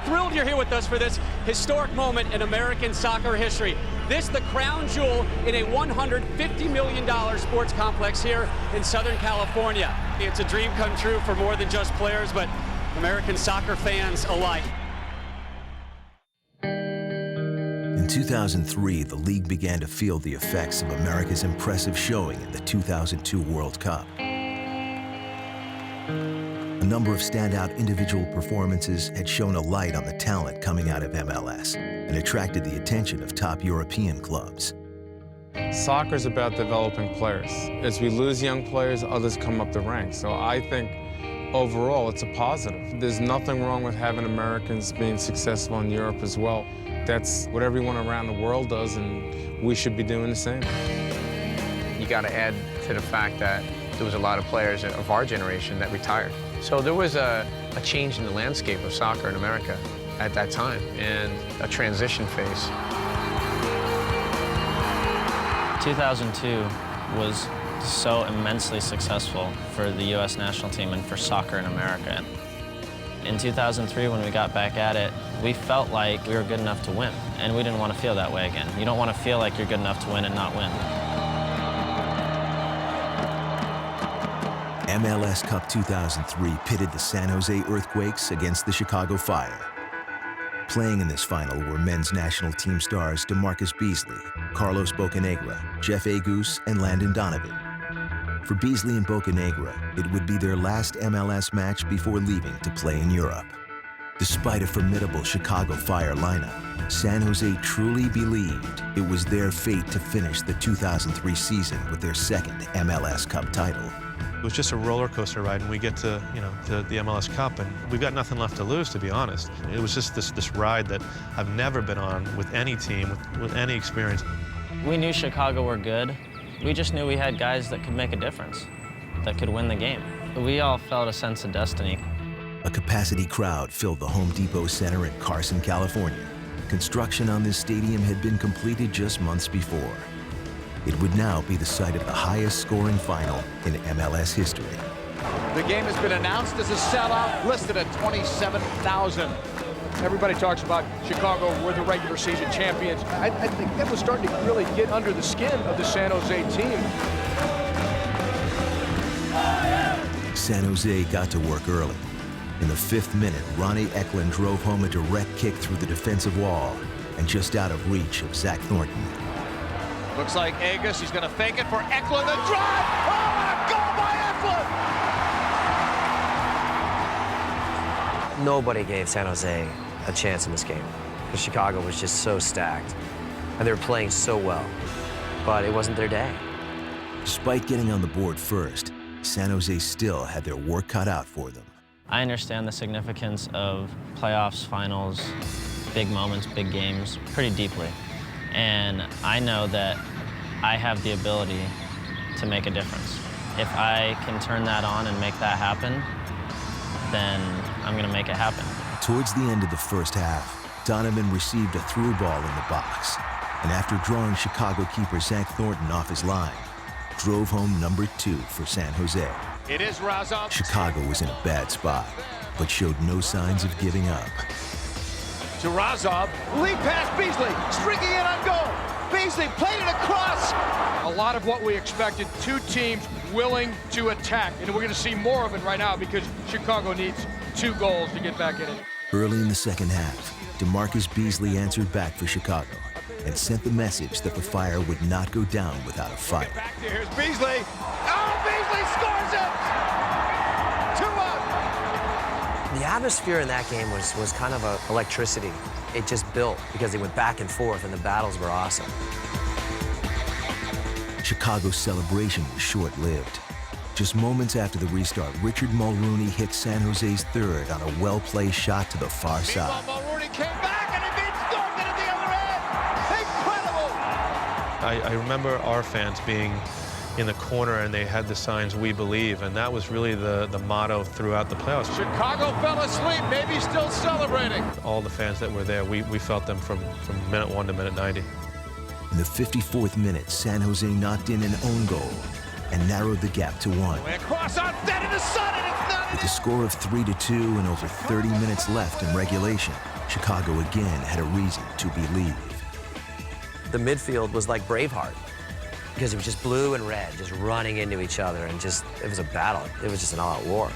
thrilled you're here with us for this historic moment in American soccer history. This, the crown jewel in a $150 million sports complex here in Southern California. It's a dream come true for more than just players, but American soccer fans alike. In 2003, the league began to feel the effects of America's impressive showing in the 2002 World Cup. A number of standout individual performances had shown a light on the talent coming out of MLS and attracted the attention of top European clubs. Soccer is about developing players. As we lose young players, others come up the ranks. So I think overall it's a positive. There's nothing wrong with having Americans being successful in Europe as well. That's what everyone around the world does, and we should be doing the same. You got to add to the fact that there was a lot of players of our generation that retired. So there was a change in the landscape of soccer in America at that time, and a transition phase. 2002 was so immensely successful for the U.S. national team and for soccer in America. In 2003, when we got back at it, we felt like we were good enough to win, and we didn't want to feel that way again. You don't want to feel like you're good enough to win and not win. MLS Cup 2003 pitted the San Jose Earthquakes against the Chicago Fire. Playing in this final were men's national team stars DeMarcus Beasley, Carlos Bocanegra, Jeff Agus, and Landon Donovan. For Beasley and Bocanegra, it would be their last MLS match before leaving to play in Europe. Despite a formidable Chicago Fire lineup, San Jose truly believed it was their fate to finish the 2003 season with their second MLS Cup title. It was just a roller coaster ride, and we get to, to the MLS Cup, and we've got nothing left to lose, to be honest. It was just this ride that I've never been on with any team, with any experience. We knew Chicago were good. We just knew we had guys that could make a difference, that could win the game. We all felt a sense of destiny. A capacity crowd filled the Home Depot Center in Carson, California. Construction on this stadium had been completed just months before. It would now be the site of the highest scoring final in MLS history. The game has been announced as a sellout, listed at 27,000. Everybody talks about Chicago were the regular season champions. I think that was starting to really get under the skin of the San Jose team. San Jose got to work early. In the 5th minute, Ronnie Eklund drove home a direct kick through the defensive wall and just out of reach of Zach Thornton. Looks like Agus, he's going to fake it for Eklund, the drive! Oh, and a goal by Eklund! Nobody gave San Jose a chance in this game, because Chicago was just so stacked, and they were playing so well, but it wasn't their day. Despite getting on the board first, San Jose still had their work cut out for them. I understand the significance of playoffs, finals, big moments, big games pretty deeply. And I know that I have the ability to make a difference. If I can turn that on and make that happen, then I'm going to make it happen. Towards the end of the first half, Donovan received a through ball in the box, and after drawing Chicago keeper Zach Thornton off his line, drove home number 2 for San Jose. It is Razov. Chicago was in a bad spot, but showed no signs of giving up. To Razov, lead pass Beasley, streaking in on goal. Beasley played it across. A lot of what we expected, 2 teams willing to attack, and we're going to see more of it right now because Chicago needs 2 goals to get back in it. Early in the second half, DeMarcus Beasley answered back for Chicago and sent the message that the Fire would not go down without a fight. Back there, here's Beasley. Oh, Beasley scores it! 2-1. The atmosphere in that game was kind of electricity. It just built because they went back and forth, and the battles were awesome. Chicago's celebration was short-lived. Just moments after the restart, Richard Mulrooney hit San Jose's 3rd on a well-placed shot to the far side. Mulrooney came back and he beats Thornton at the other end. Incredible! I remember our fans being in the corner, and they had the signs, "We believe," and that was really the motto throughout the playoffs. Chicago fell asleep, maybe still celebrating. All the fans that were there, we felt them from minute 1 to minute 90. In the 54th minute, San Jose knocked in an own goal and narrowed the gap to 1. Cross on dead in the sun, and it's not. With a score of 3-2 and over 30 minutes left in regulation, Chicago again had a reason to believe. The midfield was like Braveheart because it was just blue and red, just running into each other, and it was a battle. It was just an all-out war.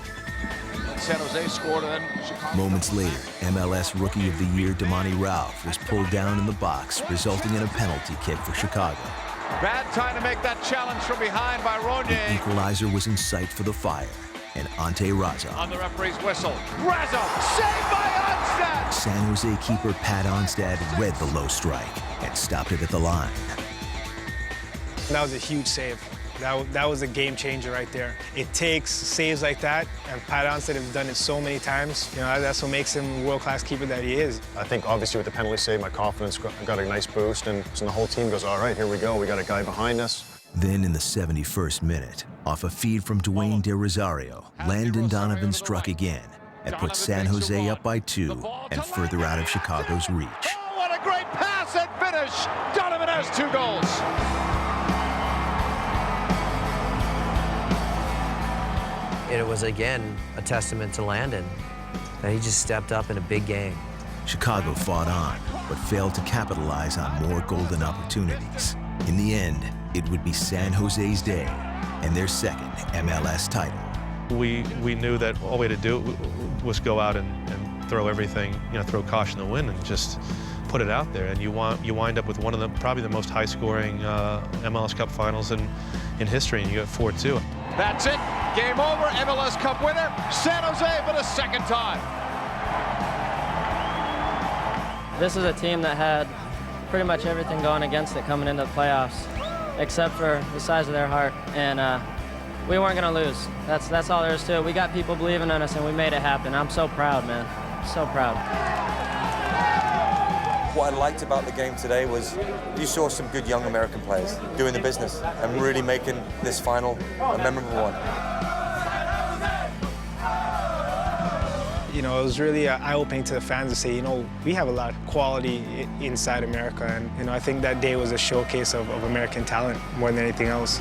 San Jose scored, and then Chicago. Moments later, MLS Rookie of the Year Damani Ralph was pulled down in the box, resulting in a penalty kick for Chicago. Bad time to make that challenge from behind by The Ronier. equalizer was in sight for the Fire, and Ante Raza, On the referee's whistle. Raza, saved by Onstad! San Jose keeper Pat Onstad read the low strike and stopped it at the line. That was a huge save. That was a game changer right there. It takes saves like that, and Pat Onstad has done it so many times. You know, that's what makes him the world-class keeper that he is. I think obviously with the penalty save, my confidence got a nice boost, and the whole team goes, all right, here we go. We got a guy behind us. Then in the 71st minute, off a feed from Dwayne De Rosario, Landon Donovan struck again and put San Jose up by 2 and further out of Chicago's reach. Oh, what a great pass and finish! Donovan has 2 goals. And it was, again, a testament to Landon that he just stepped up in a big game. Chicago fought on, but failed to capitalize on more golden opportunities. In the end, it would be San Jose's day and their second MLS title. We knew that all we had to do was go out and throw everything, throw caution to the wind and just put it out there. And you wind up with one of the probably the most high-scoring MLS Cup finals in history, and you got 4-2. That's it. Game over. MLS Cup winner, San Jose for the second time. This is a team that had pretty much everything going against it coming into the playoffs, except for the size of their heart, and we weren't going to lose. That's all there is to it. We got people believing in us, and we made it happen. I'm so proud, man. So proud. What I liked about the game today was you saw some good young American players doing the business and really making this final a memorable one. You know, it was really eye-opening to the fans to say, we have a lot of quality inside America, and I think that day was a showcase of American talent more than anything else.